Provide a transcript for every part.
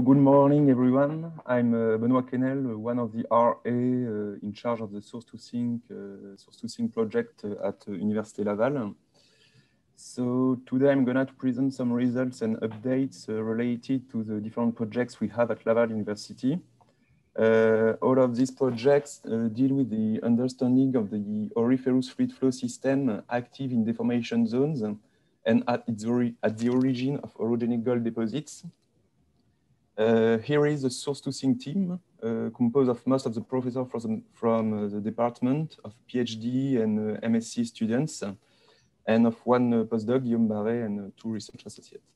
good morning, everyone. I'm Benoît Quesnel, one of the RA in charge of the Source2Sync project at Université Laval. So today I'm going to present some results and updates related to the different projects we have at Laval University. All of these projects deal with the understanding of the auriferous fluid flow system active in deformation zones and at the origin of orogenic gold deposits. Here is the Source2Sync team, composed of most of the professors from the department, of PhD and MSc students, and of one postdoc, Guillaume Barret, and two research associates.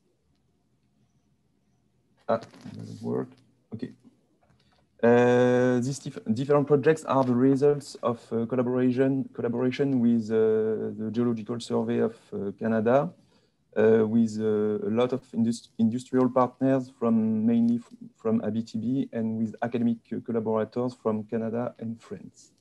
Doesn't work. Okay. These different projects are the results of collaboration with the Geological Survey of Canada, with a lot of industrial partners mainly from ABTB and with academic collaborators from Canada and France.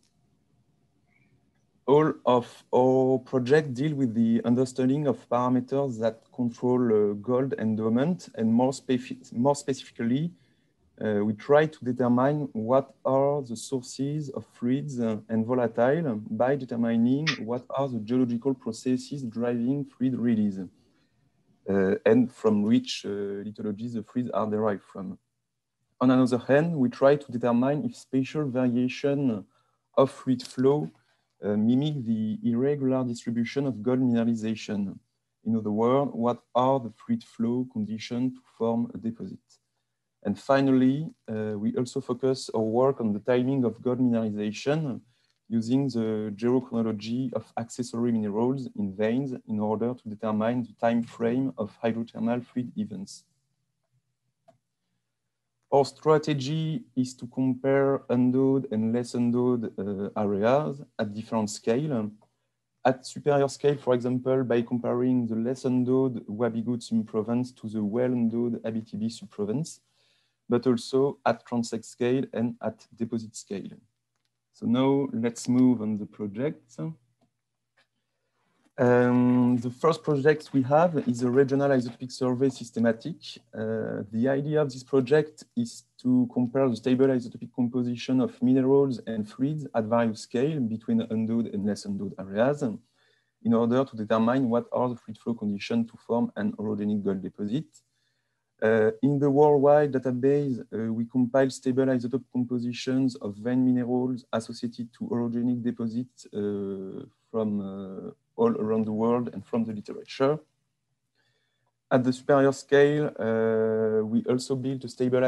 All of our projects deal with the understanding of parameters that control gold endowment, and more specifically, we try to determine what are the sources of fluids and volatile by determining what are the geological processes driving fluid release. And from which lithologies the fluids are derived from. On the other hand, we try to determine if spatial variation of fluid flow mimic the irregular distribution of gold mineralization. In other words, what are the fluid flow conditions to form a deposit? And finally, we also focus our work on the timing of gold mineralization using the geochronology of accessory minerals in veins in order to determine the time frame of hydrothermal fluid events. Our strategy is to compare endowed and less endowed areas at different scale. At superior scale, for example, by comparing the less endowed Wabigood subprovince to the well-endowed Abitibi subprovince, but also at transect scale and at deposit scale. So now let's move on the project. The first project we have is a regional isotopic survey systematic. The idea of this project is to compare the stable isotopic composition of minerals and fluids at various scales between endowed and less endowed areas in order to determine what are the fluid flow conditions to form an orogenic gold deposit. In the worldwide database, we compile stable isotope compositions of vein minerals associated to orogenic deposits from all around the world and from the literature. At the superior scale, we also built a stable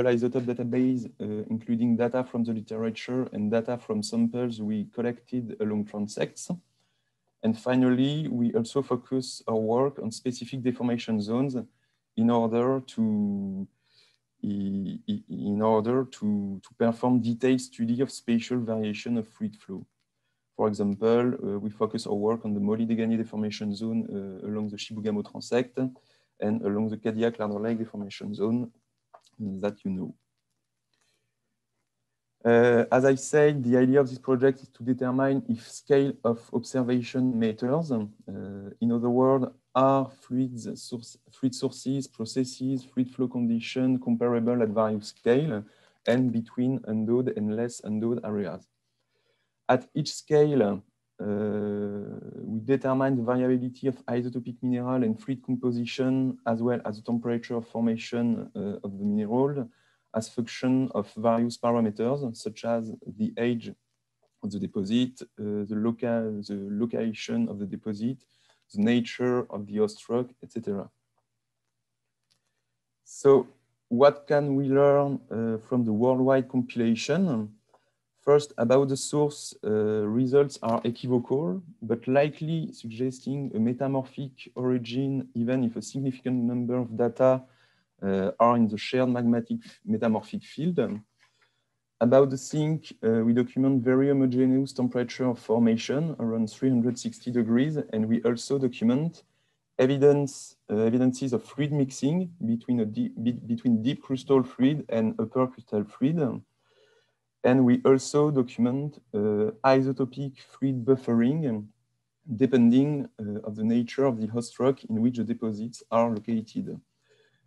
isotope database, including data from the literature and data from samples we collected along transects. And finally, we also focus our work on specific deformation zones in order to perform detailed study of spatial variation of fluid flow. For example, we focus our work on the Molly-Degani deformation zone along the Chibougamau transect and along the Cadillac-Lardner Lake deformation zone that you know. As I said, the idea of this project is to determine if scale of observation matters. In other words, are fluid sources, processes, fluid flow conditions comparable at various scales and between endowed and less endowed areas. At each scale, we determine the variability of isotopic mineral and fluid composition, as well as the temperature of formation of the mineral, as function of various parameters, such as the age of the deposit, the location of the deposit, the nature of the host rock, etc. So what can we learn from the worldwide compilation? First, about the source, results are equivocal, but likely suggesting a metamorphic origin, even if a significant number of data are in the shared magmatic metamorphic field. About the sink, we document very homogeneous temperature of formation around 360 degrees, and we also document evidences of fluid mixing between deep crustal fluid and upper crustal fluid. And we also document isotopic fluid buffering depending of the nature of the host rock in which the deposits are located.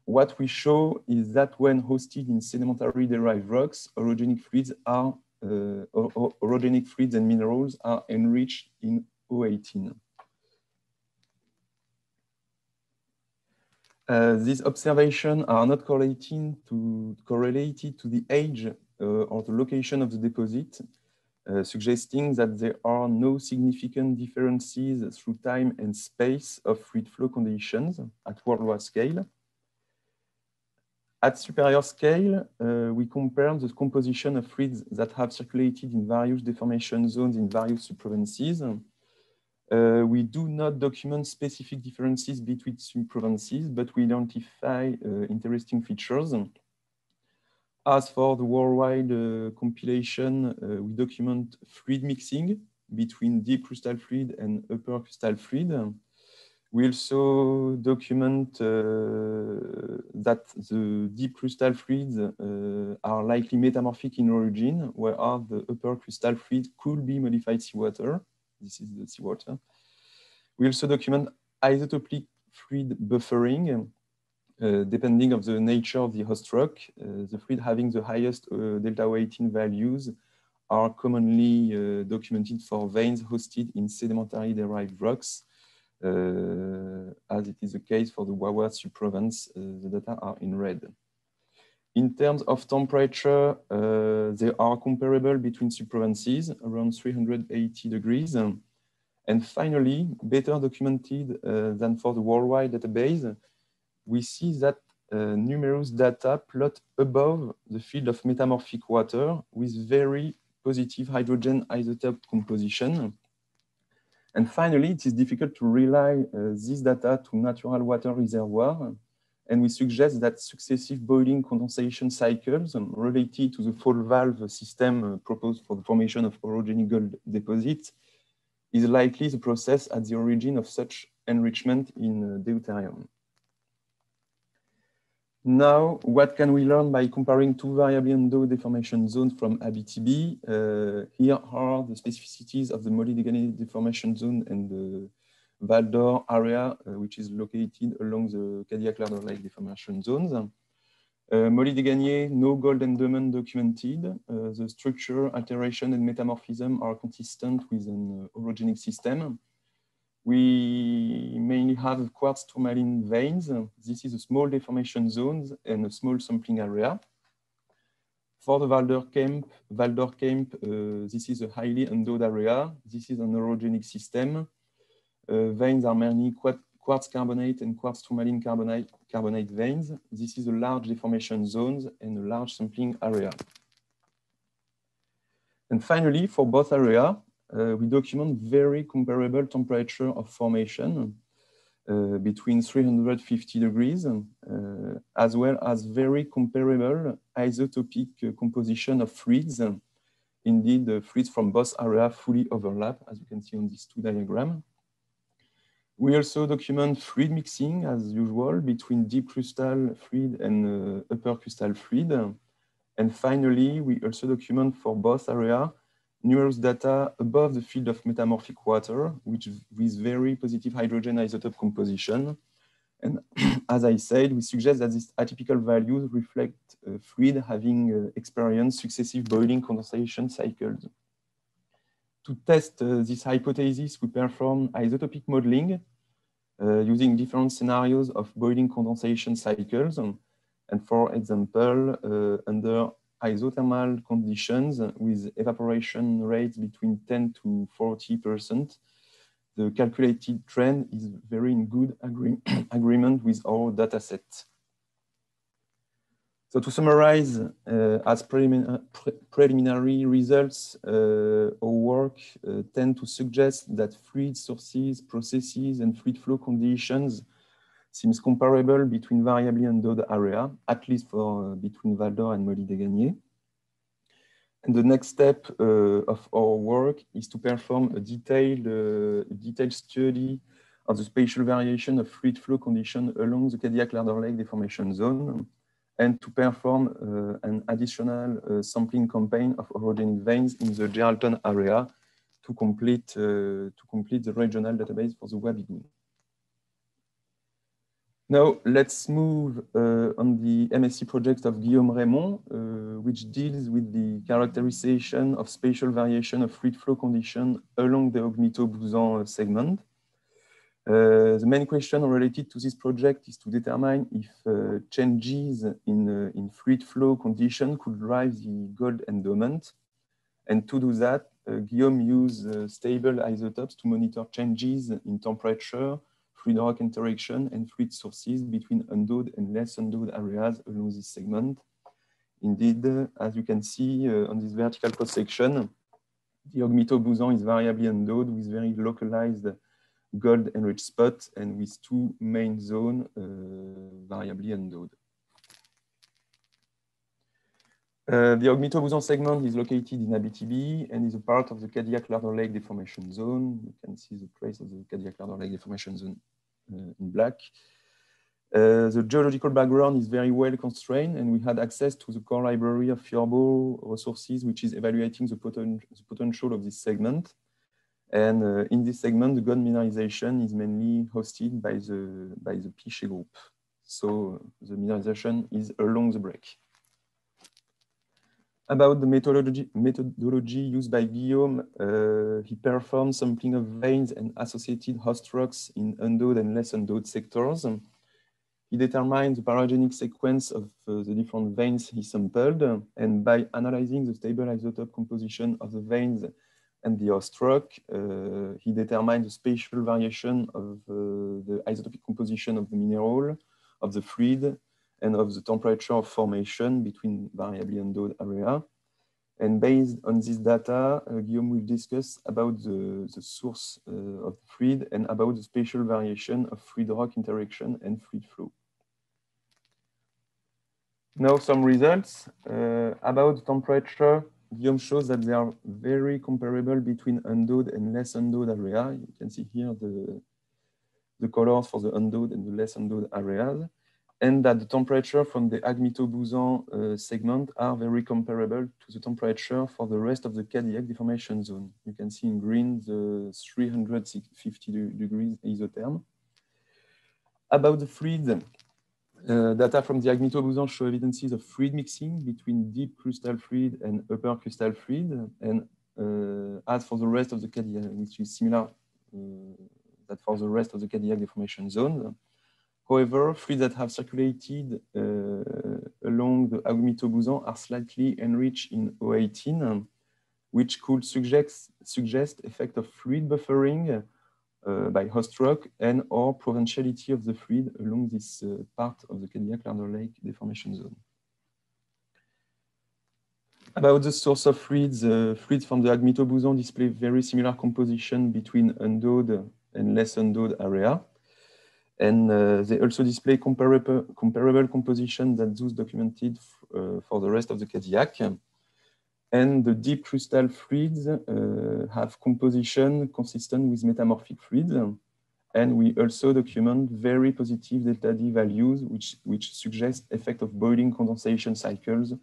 what we show is that when hosted in sedimentary derived rocks, orogenic fluids and minerals are enriched in O18. These observations are not correlated to the age or the location of the deposit, suggesting that there are no significant differences through time and space of fluid flow conditions at worldwide scale. At superior scale, we compare the composition of fluids that have circulated in various deformation zones in various subprovinces. We do not document specific differences between subprovinces, but we identify interesting features. As for the worldwide compilation, we document fluid mixing between deep crystal fluid and upper crystal fluid. We also document that the deep crystal fluids are likely metamorphic in origin, whereas the upper crystal fluid could be modified seawater. This is the seawater. We also document isotopic fluid buffering, depending on the nature of the host rock. The fluid having the highest delta weighting values are commonly documented for veins hosted in sedimentary derived rocks, as it is the case for the Wawa subprovince. The data are in red. In terms of temperature, they are comparable between subprovinces, around 380 degrees. And finally, better documented than for the worldwide database, we see that numerous data plot above the field of metamorphic water with very positive hydrogen isotope composition. And finally, it is difficult to rely this data to natural water reservoir. And we suggest that successive boiling condensation cycles related to the fall valve system proposed for the formation of orogenic gold deposits is likely the process at the origin of such enrichment in deuterium. Now, what can we learn by comparing two variably endowed deformation zones from ABTB? Here are the specificities of the Molly-Deganet deformation zone and the Val d'Or area, which is located along the Cadillac-Larder Lake deformation zones. Molly-Deganet, no gold endowment documented. The structure, alteration, and metamorphism are consistent with an orogenic system. We mainly have quartz tourmaline veins. This is a small deformation zones and a small sampling area. For the Val d'Or Camp, this is a highly endowed area. This is an orogenic system. Veins are mainly quartz carbonate and quartz tourmaline carbonate veins. This is a large deformation zones and a large sampling area. And finally, for both areas, we document very comparable temperature of formation between 350 degrees, as well as very comparable isotopic composition of fluids. Indeed, the fluids from both areas fully overlap, as you can see on these two diagrams. We also document fluid mixing, as usual, between deep crystal fluid and upper crystal fluid. And finally, we also document for both areas numerous data above the field of metamorphic water, which with very positive hydrogen isotope composition. And as I said, we suggest that these atypical values reflect fluid having experienced successive boiling condensation cycles. To test this hypothesis, we perform isotopic modeling using different scenarios of boiling condensation cycles. And for example, under isothermal conditions with evaporation rates between 10 to 40%, the calculated trend is very in good agreement with our data set. So to summarize, as preliminary results, our work tend to suggest that fluid sources, processes, and fluid flow conditions seems comparable between variably endowed area, at least for between Val d'Or and Molly-Deganet. And the next step of our work is to perform a detailed study of the spatial variation of fluid flow condition along the Cadillac-Larder Lake deformation zone, and to perform an additional sampling campaign of orogenic veins in the Geraldton area to complete the regional database for the Wabigoon. Now, let's move on the MSc project of Guillaume Raymond, which deals with the characterization of spatial variation of fluid flow condition along the Ogmito-Bouzan segment. The main question related to this project is to determine if changes in fluid flow condition could drive the gold endowment. And to do that, Guillaume used stable isotopes to monitor changes in temperature, fluid rock interaction, and fluid sources between endowed and less endowed areas along this segment. Indeed, as you can see on this vertical cross-section, the Ogmito-Bouzan is variably endowed with very localized gold enriched spot and with two main zones variably endowed. The Ogmito-Bouzan segment is located in Abitibi and is a part of the Cadillac-Larder Lake Deformation Zone. You can see the trace of the Cadillac-Larder Lake Deformation Zone in black. The geological background is very well constrained, and we had access to the core library of Fiorbo resources, which is evaluating the potential of this segment. And in this segment, the gold mineralization is mainly hosted by the Piché group. So the mineralization is along the break. About the methodology used by Guillaume, he performed sampling of veins and associated host rocks in endowed and less endowed sectors. He determined the paragenic sequence of the different veins he sampled, and by analyzing the stable isotope composition of the veins and the host rock, he determined the spatial variation of the isotopic composition of the mineral, of the fluid, and of the temperature of formation between variably endowed area. And based on this data, Guillaume will discuss about the source of the fluid and about the spatial variation of fluid rock interaction and fluid flow. Now some results about the temperature. Guillaume shows that they are very comparable between endowed and less endowed area. You can see here the colors for the endowed and the less endowed areas, and that the temperature from the Ogmito-Bouzan segment are very comparable to the temperature for the rest of the Cadillac deformation zone. You can see in green the 350 degrees isotherm. About the fluid, data from the Ogmito-Bouzan show evidences of fluid mixing between deep crustal fluid and upper crustal fluid. And as for the rest of the Cadillac, which is similar that for the rest of the Cadillac deformation zone. However, fluids that have circulated along the Ogmito-Bouzan are slightly enriched in O18, which could suggest effect of fluid buffering by host rock and or provinciality of the fluid along this part of the Cadillac-Larder Lake deformation zone. About the source of fluids, fluids from the Ogmito-Bouzan display very similar composition between endowed and less endowed area. And they also display comparable composition that those documented for the rest of the Cadillac. And the deep crustal fluids have composition consistent with metamorphic fluids. And we also document very positive delta D values, which suggest effect of boiling condensation cycles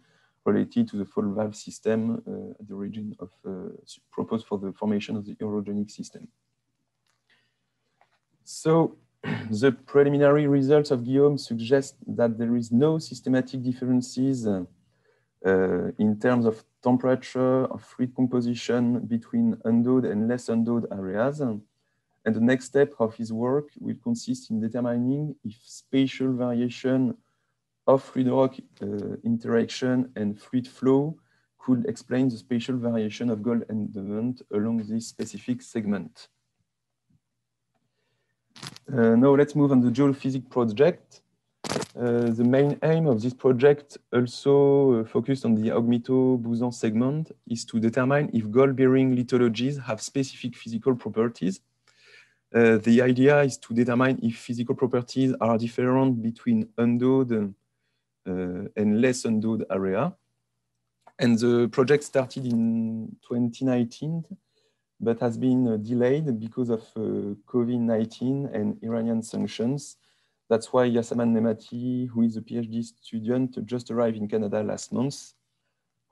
related to the fall valve system at the origin of proposed for the formation of the orogenic system. So the preliminary results of Guillaume suggest that there is no systematic differences in terms of temperature of fluid composition between endowed and less endowed areas. And the next step of his work will consist in determining if spatial variation of fluid rock interaction and fluid flow could explain the spatial variation of gold endowment along this specific segment. Now let's move on the geophysics project. The main aim of this project, also focused on the Ogmito-Bouzan segment, is to determine if gold-bearing lithologies have specific physical properties. The idea is to determine if physical properties are different between endowed and less endowed area. And the project started in 2019, but has been delayed because of COVID-19 and Iranian sanctions. That's why Yasaman Nemati, who is a PhD student, just arrived in Canada last month.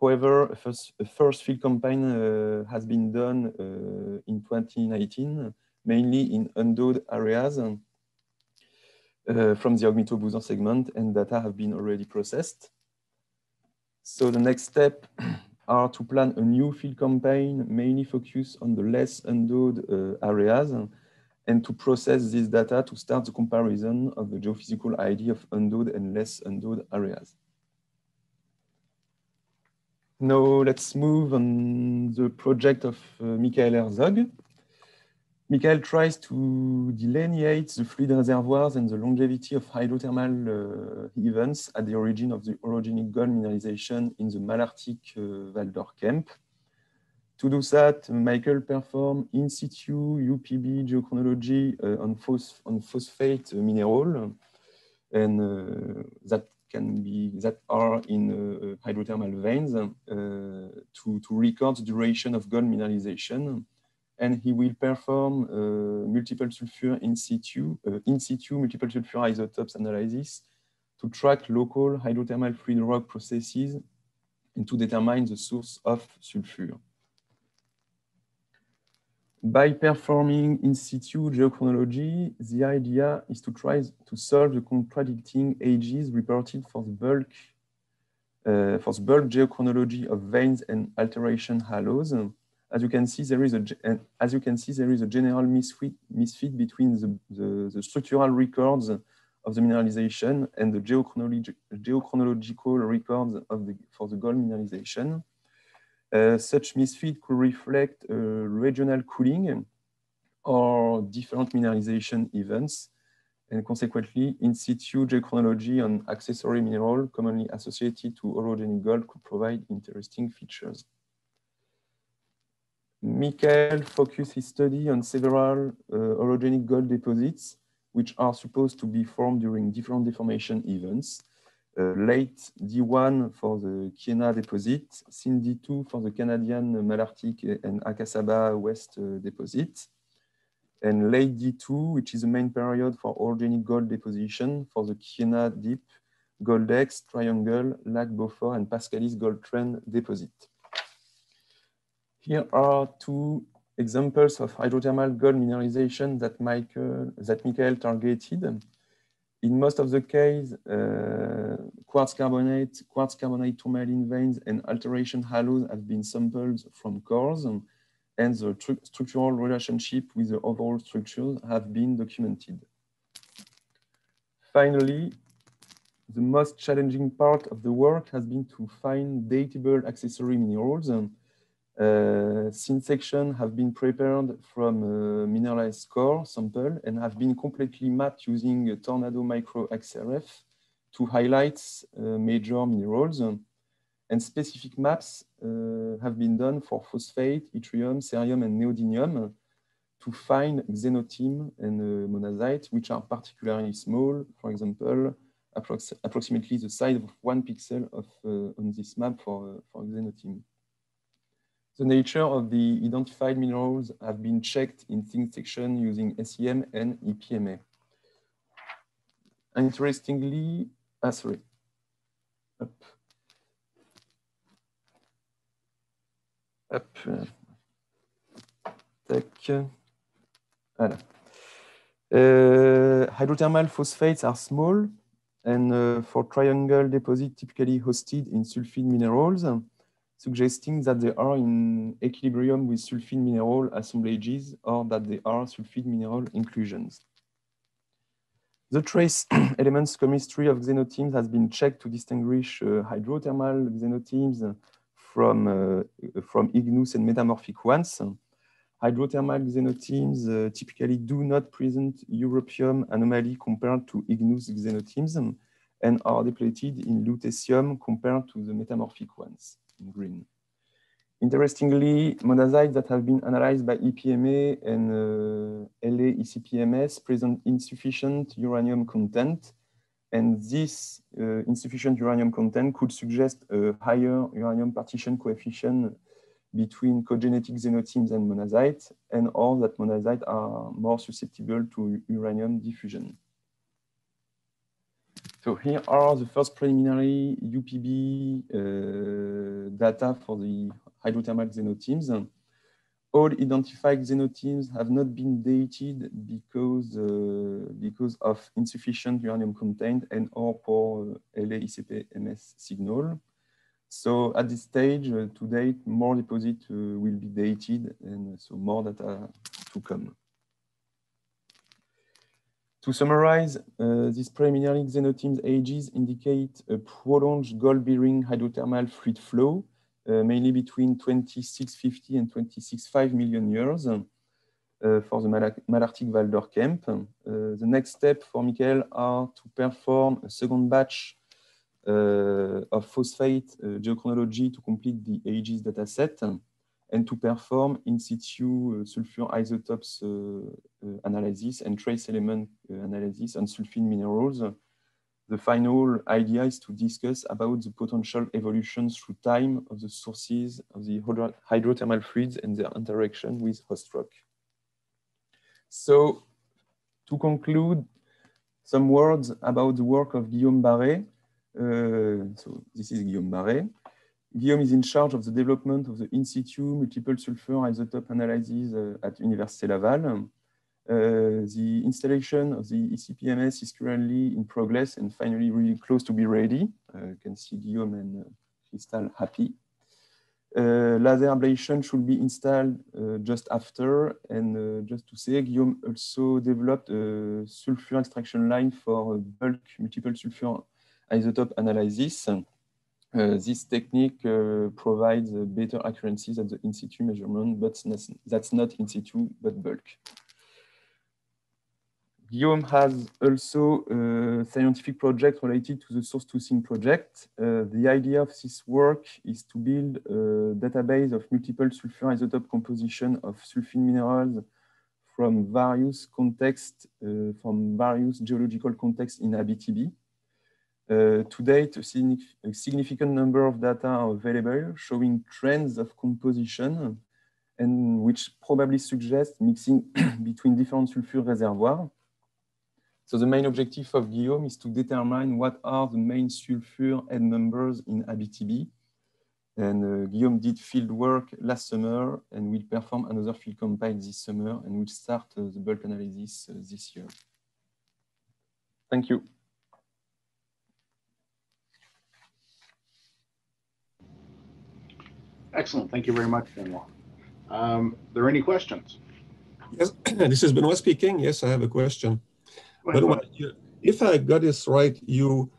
However, a first field campaign has been done in 2019, mainly in endowed areas. from the Ogmito-Boson segment, and data have been already processed. So the next step are to plan a new field campaign, mainly focus on the less endowed areas, and to process this data to start the comparison of the geophysical ID of endowed and less endowed areas. Now let's move on the project of Michael Herzog. Michael tries to delineate the fluid reservoirs and the longevity of hydrothermal events at the origin of the orogenic gold mineralization in the Malartic Val d'Or camp. To do that, Michael performed in situ UPB geochronology on phosphate mineral, and that are in hydrothermal veins to record the duration of gold mineralization. And he will perform multiple sulfur in situ multiple sulfur isotopes analysis to track local hydrothermal fluid rock processes and to determine the source of sulfur. By performing in situ geochronology, the idea is to try to solve the contradicting ages reported for the bulk geochronology of veins and alteration halos. As you can see, there is a general misfit between the structural records of the mineralization and the geochronological records for the gold mineralization. Such misfit could reflect regional cooling or different mineralization events, and consequently, in situ geochronology on accessory mineral commonly associated to orogenic gold could provide interesting features. Michael focused his study on several orogenic gold deposits, which are supposed to be formed during different deformation events. Late D1 for the Kiena deposit, Sin D2 for the Canadian Malartic and Akasaba West deposit, and late D2, which is the main period for orogenic gold deposition for the Kiena Deep, Goldex, Triangle, Lac Beaufort, and Pascalis Gold Trend deposit. Here are two examples of hydrothermal gold mineralization that Michael targeted. In most of the case, quartz carbonate tourmaline veins and alteration halos have been sampled from cores, and the structural relationship with the overall structures have been documented. Finally, the most challenging part of the work has been to find datable accessory minerals. Thin sections have been prepared from mineralized core sample and have been completely mapped using Tornado Micro XRF to highlight major minerals. And specific maps have been done for phosphate, yttrium, cerium, and neodymium to find xenotime and monazite, which are particularly small. For example, approximately the size of 1 pixel on this map for xenotime. The nature of the identified minerals have been checked in thin section using SEM and EPMA. Interestingly, sorry. Up. Hydrothermal phosphates are small and for triangle deposit typically hosted in sulfide minerals, suggesting that they are in equilibrium with sulfide mineral assemblages or that they are sulfide mineral inclusions. The trace elements chemistry of xenotimes has been checked to distinguish hydrothermal xenotimes from igneous and metamorphic ones. Hydrothermal xenotimes typically do not present europium anomaly compared to igneous xenotimes and are depleted in lutetium compared to the metamorphic ones in green. Interestingly, monazites that have been analyzed by EPMA and LA ECPMS present insufficient uranium content, and this insufficient uranium content could suggest a higher uranium partition coefficient between cogenetic xenotimes and monazites, and or that monazites are more susceptible to uranium diffusion. So here are the first preliminary UPB data for the hydrothermal xenotimes. all identified xenoteams have not been dated because of insufficient uranium content and or poor LA-ICP-MS signal. So at this stage, to date, more deposits will be dated, and so more data to come. To summarize, these preliminary xenoteams ages indicate a prolonged gold-bearing hydrothermal fluid flow, mainly between 2650 and 26.5 million years for the Malartic Walder camp. The next step for Michael are to perform a second batch of phosphate geochronology to complete the ages dataset and to perform in situ sulfur isotopes analysis and trace element analysis on sulfide minerals. The final idea is to discuss about the potential evolutions through time of the sources of the hydrothermal fluids and their interaction with host rock. So to conclude, some words about the work of Guillaume Barret. So this is Guillaume Barret. Guillaume is in charge of the development of the in situ multiple sulfur isotope analysis at Université Laval. The installation of the ICP-MS is currently in progress and finally really close to be ready. You can see Guillaume and Crystal happy. Laser ablation should be installed just after. And just to say, Guillaume also developed a sulfur extraction line for bulk multiple sulfur isotope analysis. This technique provides better accuracies at the in situ measurement, but that's not in situ, but bulk. Guillaume has also a scientific project related to the Source2Sym project. The idea of this work is to build a database of multiple sulfur isotope composition of sulfide minerals from various contexts, from various geological contexts in Abitibi. To date, a significant number of data are available showing trends of composition and which probably suggest mixing between different sulfur reservoirs. So the main objective of Guillaume is to determine what are the main sulfur end members in Abitibi. And Guillaume did field work last summer and will perform another field compile this summer and will start the bulk analysis this year. Thank you. Excellent. Thank you very much, Benoit. Are there any questions? Yes, this is Benoit speaking. Yes, I have a question. Benoit, if I got this right, you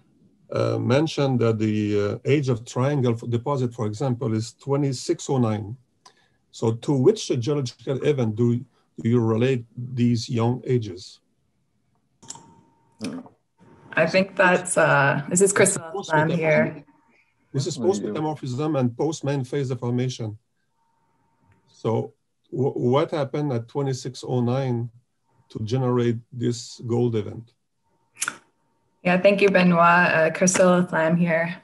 mentioned that the age of triangle deposit, for example, is 2609. So to which geological event do you relate these young ages? I think that's, this is Crystal Lam here. This is post-metamorphism and post-main phase deformation. So what happened at 2609 to generate this gold event? Yeah, thank you, Benoit. Crystal Lam here,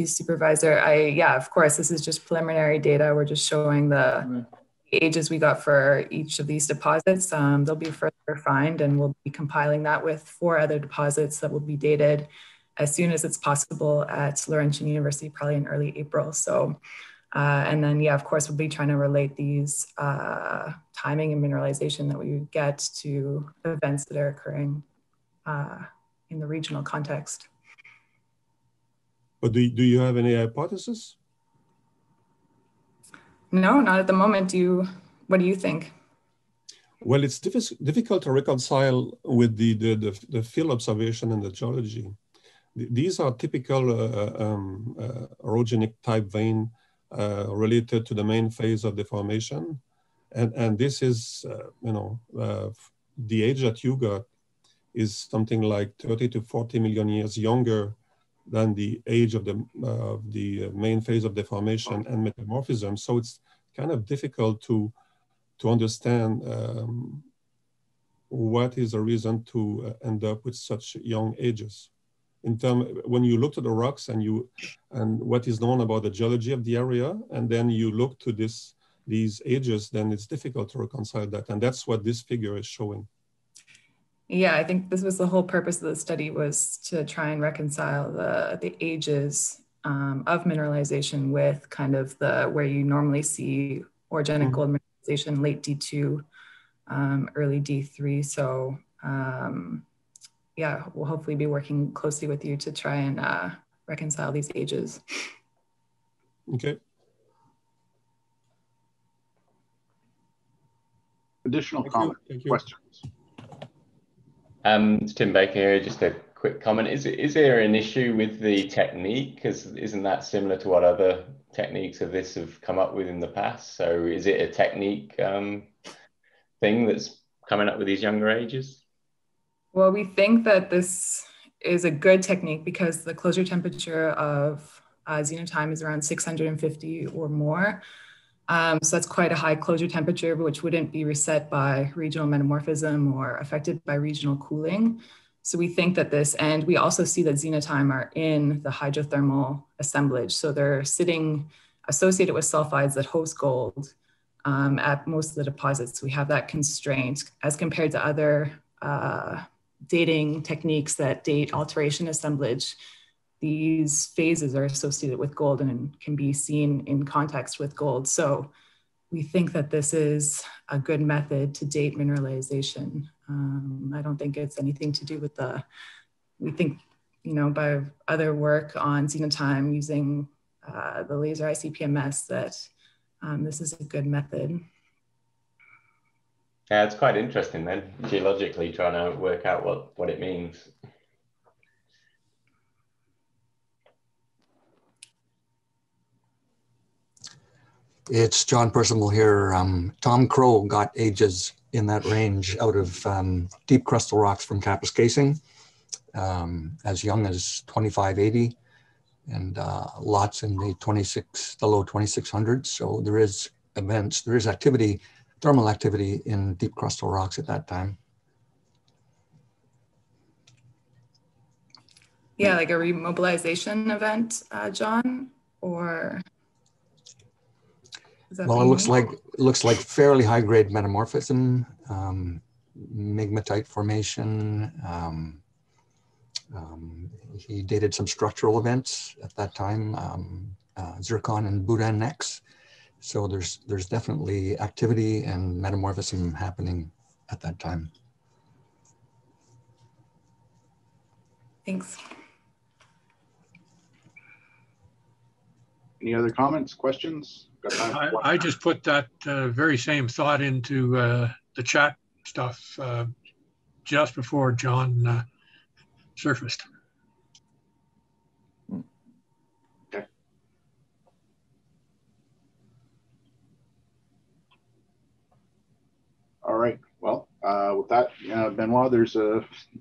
supervisor. Yeah, of course, this is just preliminary data. We're just showing the ages we got for each of these deposits. They'll be further refined, and we'll be compiling that with 4 other deposits that will be dated as soon as it's possible at Laurentian University, probably in early April. So, and then, yeah, of course, we'll be trying to relate these timing and mineralization that we get to events that are occurring in the regional context. But do you have any hypothesis? No, not at the moment. What do you think? Well, it's difficult to reconcile with the field observation and the geology. These are typical orogenic type vein related to the main phase of deformation. And this is, the age that you got is something like 30 to 40 million years younger than the age of the main phase of deformation and metamorphism. So it's kind of difficult to understand what is the reason to end up with such young ages. When you look to the rocks and what is known about the geology of the area, and then you look to these ages, then it's difficult to reconcile that. And that's what this figure is showing. Yeah, I think this was the whole purpose of the study, was to try and reconcile the ages of mineralization with kind of where you normally see orogenic gold mineralization, late D2, early D3. So yeah, we'll hopefully be working closely with you to try and reconcile these ages. Okay. Additional comments, questions? It's Tim Baker here. Just a quick comment. Is there an issue with the technique? Because isn't that similar to what other techniques of this have come up with in the past? So is it a technique thing that's coming up with these younger ages? Well, we think that this is a good technique because the closure temperature of xenotime is around 650 or more. So that's quite a high closure temperature, which wouldn't be reset by regional metamorphism or affected by regional cooling. So we think that this, and we also see that xenotime are in the hydrothermal assemblage. So they're sitting associated with sulfides that host gold at most of the deposits. We have that constraint as compared to other dating techniques that date alteration assemblage. These phases are associated with gold and can be seen in context with gold. So we think that this is a good method to date mineralization. I don't think it's anything to do with we think, by other work on xenotime using the laser ICP-MS that this is a good method. Yeah, it's quite interesting then, geologically trying to work out what it means. It's John Percival here. Tom Crow got ages in that range out of deep crustal rocks from Kapuskasing, as young as 2580, and lots in the low 2600s. So there is activity, thermal activity in deep crustal rocks at that time. Yeah, like a remobilization event, John, or? Well, it looks like fairly high grade metamorphism, migmatite formation. He dated some structural events at that time, zircon and Boudin necks. So there's definitely activity and metamorphism happening at that time. Thanks. Any other comments, questions? I just put that very same thought into the chat stuff just before John surfaced. Okay. All right. Well, with that, Benoit,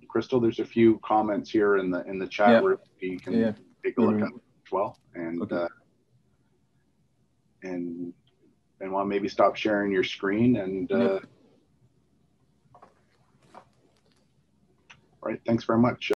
Crystal, there's a few comments here in the chat room. You can take a look at them as well. And okay. And Benoit, maybe stop sharing your screen and all right, thanks very much.